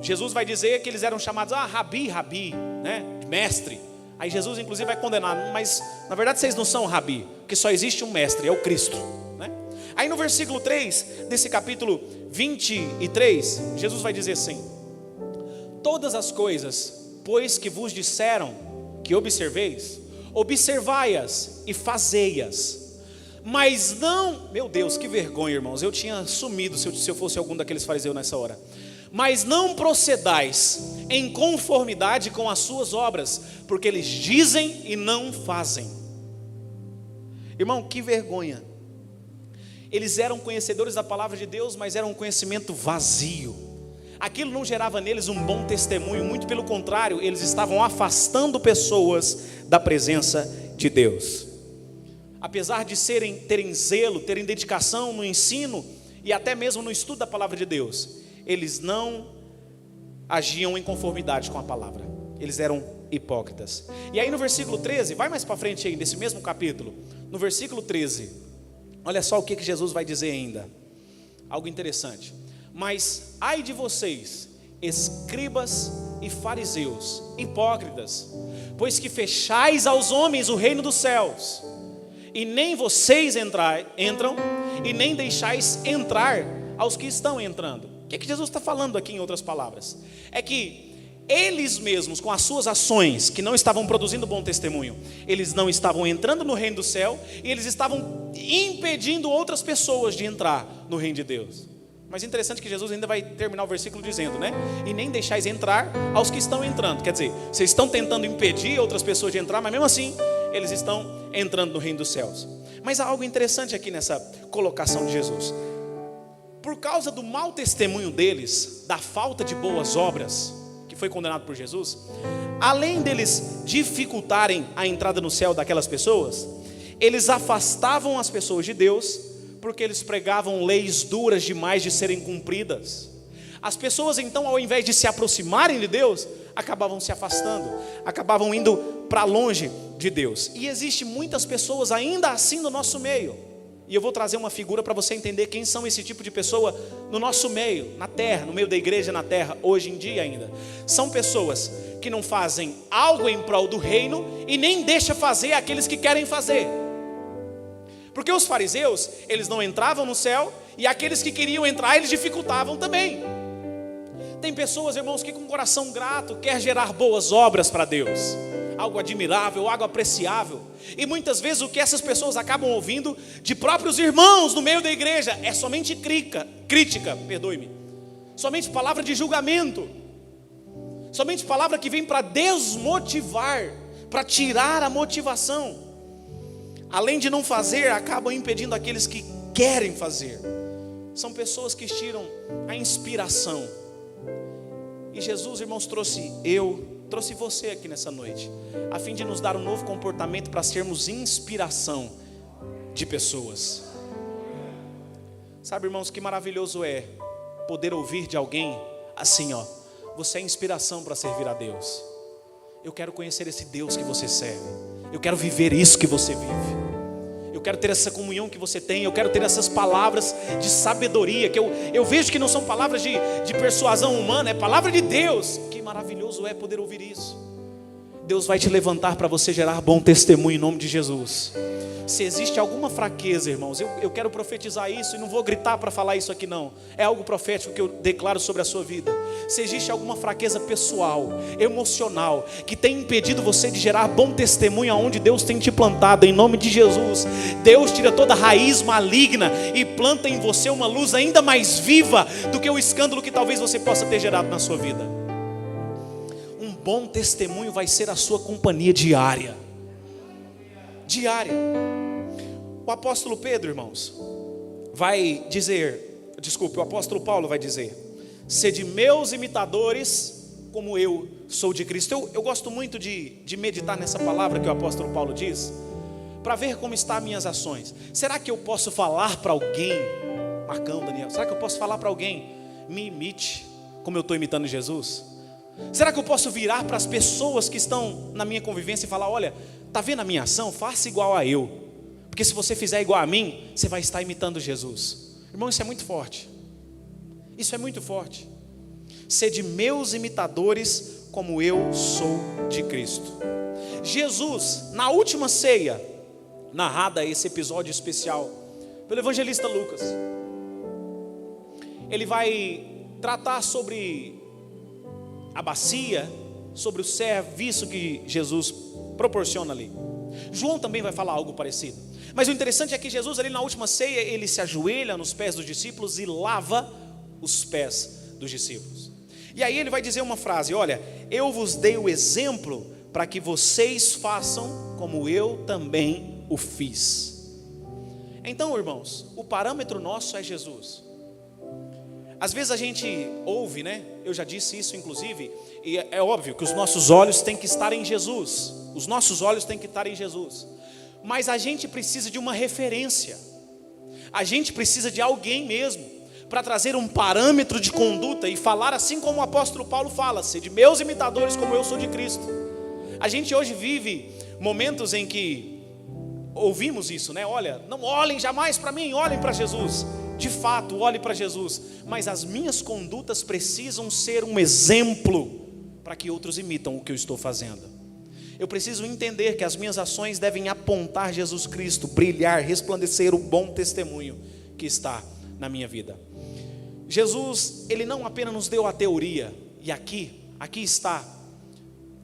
Jesus vai dizer que eles eram chamados, rabi, né? Mestre. Aí Jesus inclusive vai condenar, mas na verdade vocês não são rabi, porque só existe um mestre, é o Cristo, né? Aí no versículo 3 desse capítulo 23, Jesus vai dizer assim: todas as coisas, pois que vos disseram que observeis, observai-as e fazei-as, mas não, meu Deus, que vergonha, irmãos, eu tinha sumido se eu fosse algum daqueles fariseus nessa hora. Mas não procedais em conformidade com as suas obras, porque eles dizem e não fazem. Irmão, que vergonha. Eles eram conhecedores da palavra de Deus, mas era um conhecimento vazio. Aquilo não gerava neles um bom testemunho, muito pelo contrário, eles estavam afastando pessoas da presença de Deus. Apesar de terem zelo, terem dedicação no ensino e até mesmo no estudo da palavra de Deus, eles não agiam em conformidade com a palavra. Eles eram hipócritas. E aí no versículo 13, vai mais para frente aí, nesse mesmo capítulo, no versículo 13, olha só o que Jesus vai dizer ainda. Algo interessante. Mas ai de vocês, escribas e fariseus, hipócritas, pois que fechais aos homens o reino dos céus, e nem vocês entram, e nem deixais entrar aos que estão entrando. O que Jesus está falando aqui em outras palavras? É que eles mesmos, com as suas ações, que não estavam produzindo bom testemunho, eles não estavam entrando no reino do céu, e eles estavam impedindo outras pessoas de entrar no reino de Deus. Mas interessante que Jesus ainda vai terminar o versículo dizendo, né? E nem deixais entrar aos que estão entrando. Quer dizer, vocês estão tentando impedir outras pessoas de entrar, mas mesmo assim, eles estão entrando no reino dos céus. Mas há algo interessante aqui nessa colocação de Jesus. Por causa do mau testemunho deles, da falta de boas obras, que foi condenado por Jesus, além deles dificultarem a entrada no céu daquelas pessoas, eles afastavam as pessoas de Deus, porque eles pregavam leis duras demais de serem cumpridas. As pessoas então, ao invés de se aproximarem de Deus, acabavam se afastando, acabavam indo para longe de Deus. E existem muitas pessoas ainda assim no nosso meio. E eu vou trazer uma figura para você entender quem são esse tipo de pessoa no nosso meio, na terra, no meio da igreja na terra, hoje em dia ainda. São pessoas que não fazem algo em prol do reino e nem deixam fazer aqueles que querem fazer. Porque os fariseus, eles não entravam no céu, e aqueles que queriam entrar, eles dificultavam também. Tem pessoas, irmãos, que com coração grato quer gerar boas obras para Deus, algo admirável, algo apreciável. E muitas vezes o que essas pessoas acabam ouvindo de próprios irmãos no meio da igreja é somente crítica, somente palavra de julgamento, somente palavra que vem para desmotivar, para tirar a motivação. Além de não fazer, acabam impedindo aqueles que querem fazer. São pessoas que tiram a inspiração. E Jesus, irmãos, trouxe você aqui nessa noite, a fim de nos dar um novo comportamento para sermos inspiração de pessoas. Sabe, irmãos, que maravilhoso é poder ouvir de alguém assim, ó: você é inspiração para servir a Deus. Eu quero conhecer esse Deus que você serve. Eu quero viver isso que você vive. Eu quero ter essa comunhão que você tem. Eu quero ter essas palavras de sabedoria, que eu vejo que não são palavras de persuasão humana, é palavra de Deus. Que maravilhoso é poder ouvir isso. Deus vai te levantar para você gerar bom testemunho em nome de Jesus. Se existe alguma fraqueza, irmãos, eu quero profetizar isso, e não vou gritar para falar isso aqui não. É algo profético que eu declaro sobre a sua vida. Se existe alguma fraqueza pessoal, emocional, que tem impedido você de gerar bom testemunho aonde Deus tem te plantado, em nome de Jesus, Deus tira toda raiz maligna e planta em você uma luz ainda mais viva do que o escândalo que talvez você possa ter gerado na sua vida. Um bom testemunho vai ser a sua companhia diária. Diária. O apóstolo Pedro, irmãos, vai dizer, o apóstolo Paulo vai dizer: sede meus imitadores, como eu sou de Cristo. Eu gosto muito de meditar nessa palavra que o apóstolo Paulo diz, para ver como estão as minhas ações. Será que eu posso falar para alguém, Marcão, Daniel, será que eu posso falar para alguém: me imite como eu estou imitando Jesus? Será que eu posso virar para as pessoas que estão na minha convivência e falar: olha, está vendo a minha ação? Faça igual a eu. Porque se você fizer igual a mim, você vai estar imitando Jesus. Irmão, isso é muito forte. Isso é muito forte. Sede meus imitadores, como eu sou de Cristo. Jesus, na última ceia, narrada esse episódio especial pelo evangelista Lucas, ele vai tratar sobre a bacia, sobre o serviço que Jesus proporciona ali. João também vai falar algo parecido. Mas o interessante é que Jesus ali na última ceia, ele se ajoelha nos pés dos discípulos e lava os pés dos discípulos. E aí ele vai dizer uma frase: olha, eu vos dei o exemplo para que vocês façam como eu também o fiz. Então, irmãos, o parâmetro nosso é Jesus. Às vezes a gente ouve, né? Eu já disse isso inclusive, e é óbvio que os nossos olhos têm que estar em Jesus. Os nossos olhos têm que estar em Jesus. Mas a gente precisa de uma referência. A gente precisa de alguém mesmo para trazer um parâmetro de conduta e falar assim como o apóstolo Paulo fala: sede meus imitadores, como eu sou de Cristo. A gente hoje vive momentos em que ouvimos isso, né? Olha, não olhem jamais para mim, olhem para Jesus. De fato, olhe para Jesus. Mas as minhas condutas precisam ser um exemplo para que outros imitam o que eu estou fazendo. Eu preciso entender que as minhas ações devem apontar Jesus Cristo, brilhar, resplandecer o bom testemunho que está na minha vida. Jesus, ele não apenas nos deu a teoria, e aqui está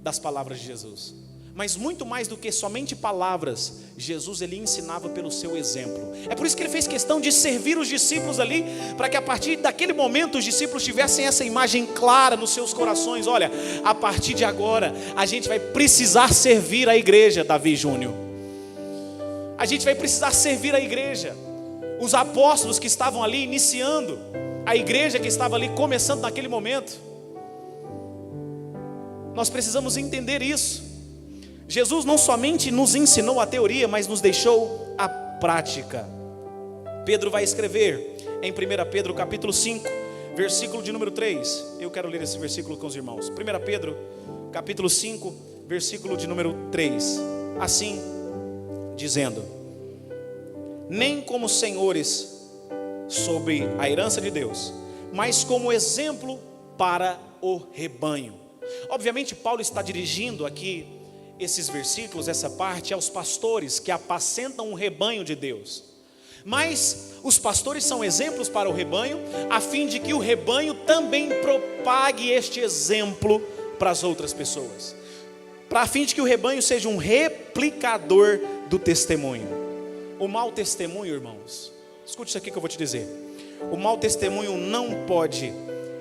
das palavras de Jesus, mas muito mais do que somente palavras, Jesus ele ensinava pelo seu exemplo. É por isso que ele fez questão de servir os discípulos ali, para que a partir daquele momento os discípulos tivessem essa imagem clara nos seus corações. Olha, a partir de agora a gente vai precisar servir a igreja, Davi Júnior. A gente vai precisar servir a igreja. Os apóstolos que estavam ali iniciando, a igreja que estava ali começando naquele momento. Nós precisamos entender isso. Jesus não somente nos ensinou a teoria, mas nos deixou a prática. Pedro vai escrever em 1 Pedro capítulo 5, versículo de número 3. Eu quero ler esse versículo com os irmãos. 1 Pedro capítulo 5, versículo de número 3. Assim, dizendo: nem como senhores sobre a herança de Deus, mas como exemplo para o rebanho. Obviamente Paulo está dirigindo aqui esses versículos, essa parte, aos pastores que apacentam o rebanho de Deus. Mas os pastores são exemplos para o rebanho, a fim de que o rebanho também propague este exemplo para as outras pessoas, a fim de que o rebanho seja um replicador do testemunho. O mau testemunho, irmãos, escute isso aqui que eu vou te dizer. O mau testemunho não pode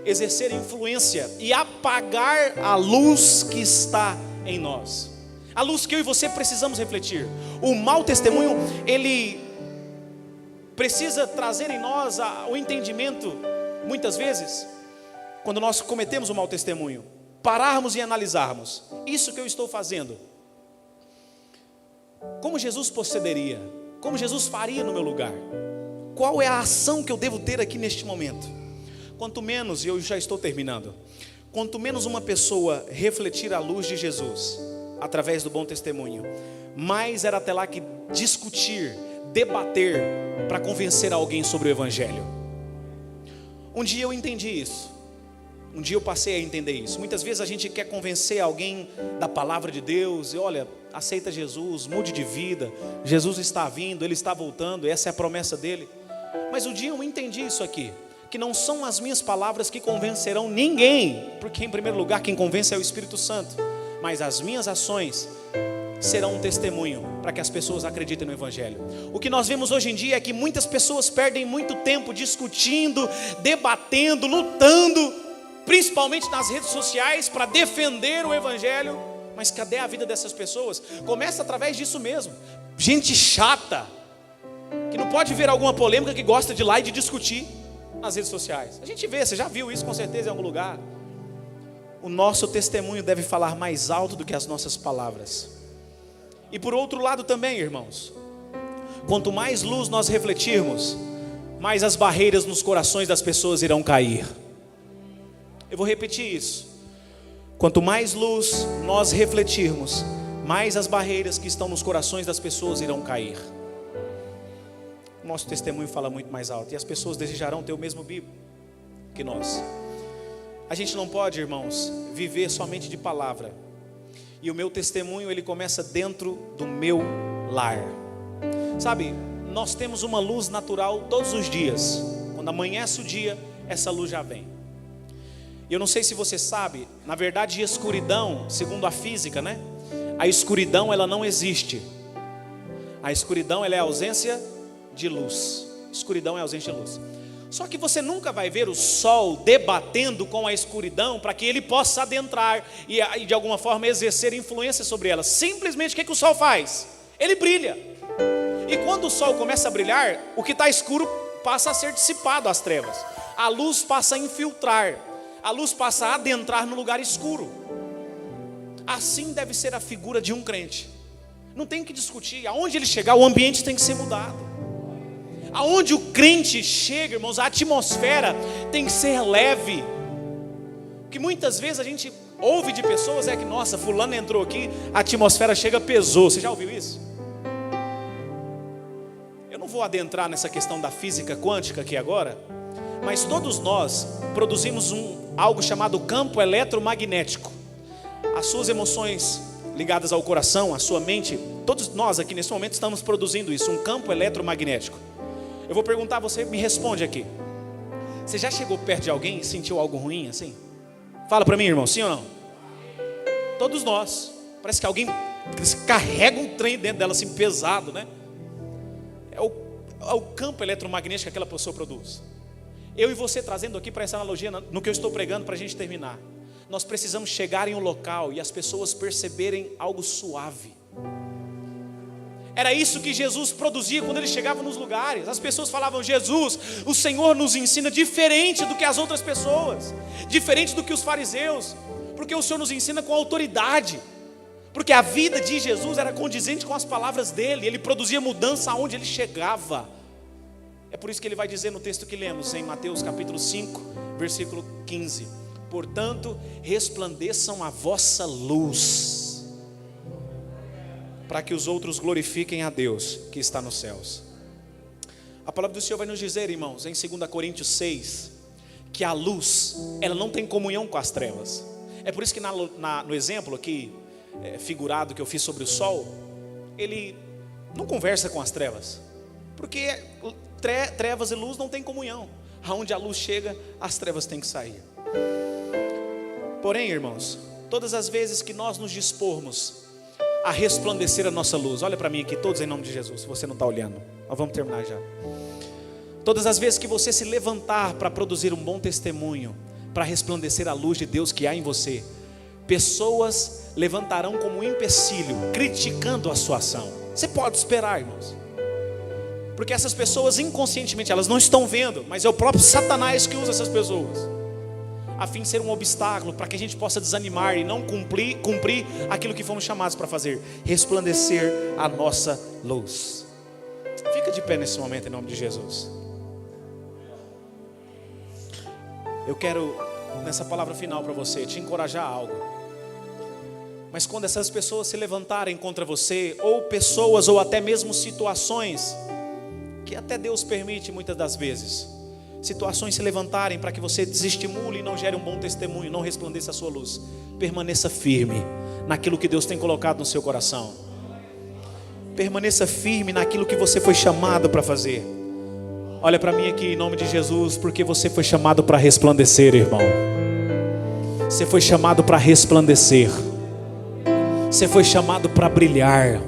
exercer influência e apagar a luz que está em nós, a luz que eu e você precisamos refletir. O mau testemunho, ele precisa trazer em nós o entendimento, muitas vezes, quando nós cometemos o mau testemunho, pararmos e analisarmos: isso que eu estou fazendo, como Jesus procederia? Como Jesus faria no meu lugar? qual é a ação que eu devo ter aqui neste momento? Quanto menos, e eu já estou terminando, quanto menos uma pessoa refletir a luz de Jesus, através do bom testemunho, mais era até lá que discutir, debater, para convencer alguém sobre o Evangelho. Um dia eu entendi isso. Um dia eu passei a entender isso. Muitas vezes a gente quer convencer alguém da palavra de Deus, e olha, aceita Jesus, mude de vida, Jesus está vindo, Ele está voltando, essa é a promessa dele. Mas um dia eu entendi isso aqui, que não são as minhas palavras que convencerão ninguém, porque em primeiro lugar quem convence é o Espírito Santo, mas as minhas ações serão um testemunho para que as pessoas acreditem no Evangelho. O que nós vemos hoje em dia é que muitas pessoas perdem muito tempo discutindo, debatendo, lutando, principalmente nas redes sociais, para defender o Evangelho. Mas cadê a vida dessas pessoas? Começa através disso mesmo. Gente chata, que não pode ver alguma polêmica, que gosta de ir lá e de discutir nas redes sociais. A gente vê, você já viu isso com certeza em algum lugar. O nosso testemunho deve falar mais alto do que as nossas palavras. E por outro lado também, irmãos, quanto mais luz nós refletirmos, mais as barreiras nos corações das pessoas irão cair. Eu vou repetir isso. Quanto mais luz nós refletirmos, mais as barreiras que estão nos corações das pessoas irão cair. Nosso testemunho fala muito mais alto, e as pessoas desejarão ter o mesmo bíblia que nós. A gente não pode, irmãos, viver somente de palavra. E o meu testemunho, ele começa dentro do meu lar. Sabe, nós temos uma luz natural todos os dias. Quando amanhece o dia, essa luz já vem. E eu não sei se você sabe, na verdade a escuridão, segundo a física, né? A escuridão, ela não existe. A escuridão, ela é a ausência de luz. Escuridão é a ausência de luz. Só que você nunca vai ver o sol debatendo com a escuridão para que ele possa adentrar e de alguma forma exercer influência sobre ela. Simplesmente o que o sol faz? Ele brilha. E quando o sol começa a brilhar, o que está escuro passa a ser dissipado às trevas. A luz passa a infiltrar. A luz passa a adentrar no lugar escuro. Assim deve ser a figura de um crente. Não tem que discutir. Aonde ele chegar, o ambiente tem que ser mudado. Aonde o crente chega, irmãos, a atmosfera tem que ser leve. O que muitas vezes a gente ouve de pessoas é que, nossa, fulano entrou aqui, a atmosfera chega, pesou. Você já ouviu isso? Eu não vou adentrar nessa questão da física quântica aqui agora, mas todos nós produzimos algo chamado campo eletromagnético. As suas emoções ligadas ao coração, a sua mente, todos nós aqui nesse momento estamos produzindo isso, um campo eletromagnético. Eu vou perguntar, você me responde aqui. Você já chegou perto de alguém e sentiu algo ruim assim? Fala para mim, irmão, sim ou não? Todos nós. Parece que alguém carrega um trem dentro dela assim pesado, né? É o campo eletromagnético que aquela pessoa produz. Eu e você trazendo aqui para essa analogia no que eu estou pregando para a gente terminar. Nós precisamos chegar em um local e as pessoas perceberem algo suave. Era isso que Jesus produzia quando ele chegava nos lugares. As pessoas falavam: Jesus, o Senhor nos ensina diferente do que as outras pessoas, diferente do que os fariseus, porque o Senhor nos ensina com autoridade, porque a vida de Jesus era condizente com as palavras dele. Ele produzia mudança aonde ele chegava. É por isso que ele vai dizer no texto que lemos em Mateus capítulo 5, versículo 15: portanto, resplandeçam a vossa luz, para que os outros glorifiquem a Deus que está nos céus. A palavra do Senhor vai nos dizer, irmãos, em 2 Coríntios 6, que a luz, ela não tem comunhão com as trevas. É por isso que no exemplo aqui, figurado que eu fiz sobre o sol, ele não conversa com as trevas, porque trevas e luz não tem comunhão. Aonde a luz chega, as trevas têm que sair. Porém, irmãos, todas as vezes que nós nos dispormos a resplandecer a nossa luz, olha para mim aqui, todos em nome de Jesus, se você não está olhando, nós vamos terminar já. Todas as vezes que você se levantar para produzir um bom testemunho, para resplandecer a luz de Deus que há em você, pessoas levantarão como um empecilho, criticando a sua ação. Você pode esperar, irmãos, porque essas pessoas inconscientemente, elas não estão vendo, mas é o próprio Satanás que usa essas pessoas, a fim de ser um obstáculo para que a gente possa desanimar e não cumprir aquilo que fomos chamados para fazer, resplandecer a nossa luz. Fica de pé nesse momento em nome de Jesus. Eu quero, nessa palavra final para você, te encorajar a algo. Mas quando essas pessoas se levantarem contra você, ou pessoas, ou até mesmo situações, que até Deus permite muitas das vezes, situações se levantarem para que você desestimule e não gere um bom testemunho, não resplandeça a sua luz, permaneça firme naquilo que Deus tem colocado no seu coração. Permaneça firme naquilo que você foi chamado para fazer. Olha para mim aqui em nome de Jesus, porque você foi chamado para resplandecer, irmão. Você foi chamado para resplandecer. Você foi chamado para brilhar.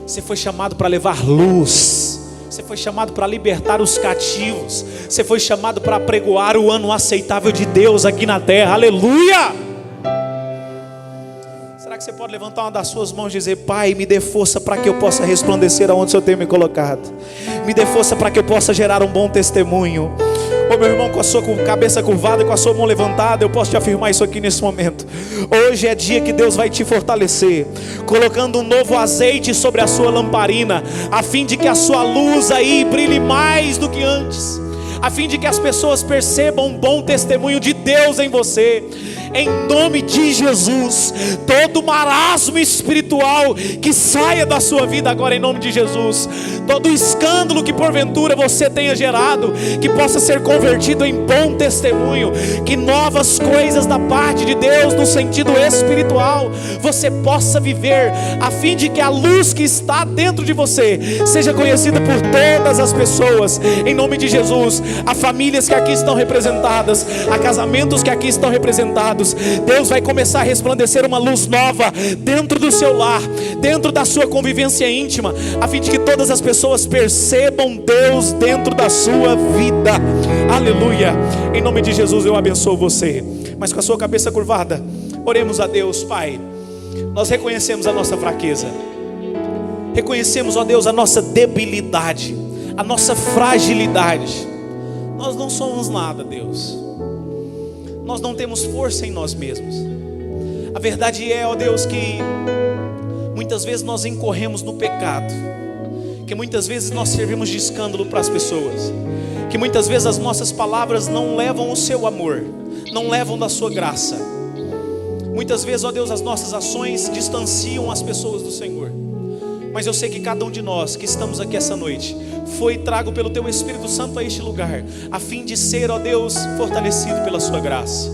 Você foi chamado para levar luz. Você foi chamado para libertar os cativos. Você foi chamado para apregoar o ano aceitável de Deus aqui na terra. Aleluia! Será que você pode levantar uma das suas mãos e dizer: Pai, me dê força para que eu possa resplandecer aonde o Senhor tem me colocado. Me dê força para que eu possa gerar um bom testemunho. Ô meu irmão, com a sua cabeça curvada e com a sua mão levantada, eu posso te afirmar isso aqui nesse momento. Hoje é dia que Deus vai te fortalecer, colocando um novo azeite sobre a sua lamparina, a fim de que a sua luz aí brilhe mais do que antes, a fim de que as pessoas percebam um bom testemunho de Deus em você. Em nome de Jesus, todo marasmo espiritual que saia da sua vida agora em nome de Jesus. Todo escândalo que porventura você tenha gerado, que possa ser convertido em bom testemunho. Que novas coisas da parte de Deus no sentido espiritual você possa viver, a fim de que a luz que está dentro de você seja conhecida por todas as pessoas. Em nome de Jesus, a famílias que aqui estão representadas, a casamentos que aqui estão representados, Deus vai começar a resplandecer uma luz nova dentro do seu lar, dentro da sua convivência íntima, a fim de que todas as pessoas percebam Deus dentro da sua vida. Aleluia. Em nome de Jesus eu abençoo você. Mas com a sua cabeça curvada, oremos a Deus. Pai, nós reconhecemos a nossa fraqueza, reconhecemos, ó Deus, a nossa debilidade, a nossa fragilidade. Nós não somos nada, Deus. Nós não temos força em nós mesmos. A verdade é, ó Deus, que muitas vezes nós incorremos no pecado, que muitas vezes nós servimos de escândalo para as pessoas, que muitas vezes as nossas palavras não levam o seu amor, não levam da sua graça. Muitas vezes, ó Deus, as nossas ações distanciam as pessoas do Senhor. Mas eu sei que cada um de nós que estamos aqui essa noite foi trago pelo Teu Espírito Santo a este lugar, a fim de ser, ó Deus, fortalecido pela Sua graça.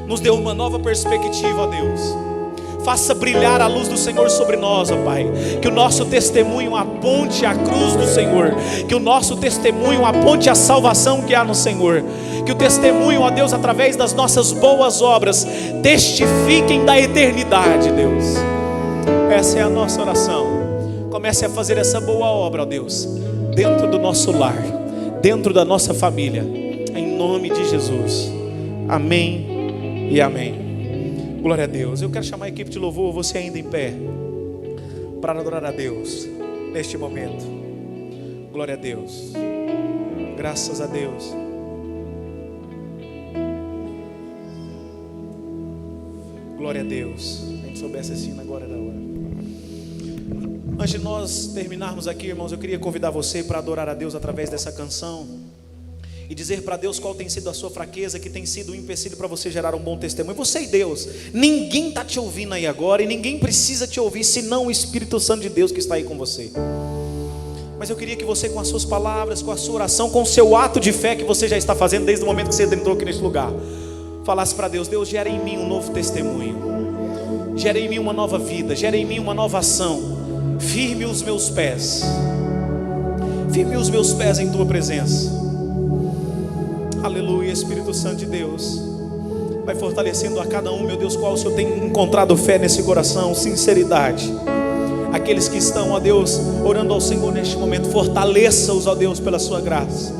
Nos dê uma nova perspectiva, ó Deus. Faça brilhar a luz do Senhor sobre nós, ó Pai. Que o nosso testemunho aponte a cruz do Senhor. Que o nosso testemunho aponte a salvação que há no Senhor. Que o testemunho, ó Deus, através das nossas boas obras, testifiquem da eternidade, Deus. Essa é a nossa oração. Comece a fazer essa boa obra, ó Deus, dentro do nosso lar, dentro da nossa família, em nome de Jesus. Amém e amém. Glória a Deus. Eu quero chamar a equipe de louvor, você ainda em pé, para adorar a Deus neste momento. Glória a Deus. Graças a Deus. Glória a Deus. A gente soubesse assim agora da hora. Antes de nós terminarmos aqui, irmãos, eu queria convidar você para adorar a Deus através dessa canção e dizer para Deus qual tem sido a sua fraqueza, que tem sido um empecilho para você gerar um bom testemunho. Você e Deus, ninguém está te ouvindo aí agora e ninguém precisa te ouvir senão o Espírito Santo de Deus que está aí com você. Mas eu queria que você, com as suas palavras, com a sua oração, com o seu ato de fé que você já está fazendo desde o momento que você entrou aqui nesse lugar, falasse para Deus: Deus, gera em mim um novo testemunho, gera em mim uma nova vida, gera em mim uma nova ação. Firme os meus pés, firme os meus pés em Tua presença. Aleluia. Espírito Santo de Deus, vai fortalecendo a cada um, meu Deus, qual o Senhor tem encontrado fé nesse coração, sinceridade. Aqueles que estão, ó Deus, orando ao Senhor neste momento, fortaleça-os, ó Deus, pela Sua graça.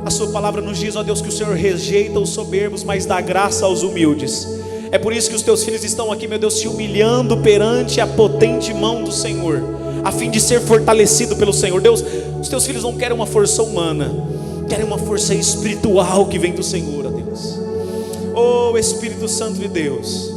A Sua palavra nos diz, ó Deus, que o Senhor rejeita os soberbos, mas dá graça aos humildes. É por isso que os Teus filhos estão aqui, meu Deus, se humilhando perante a potente mão do Senhor, a fim de ser fortalecido pelo Senhor. Deus, os Teus filhos não querem uma força humana, querem uma força espiritual que vem do Senhor, ó Deus. Oh Espírito Santo de Deus,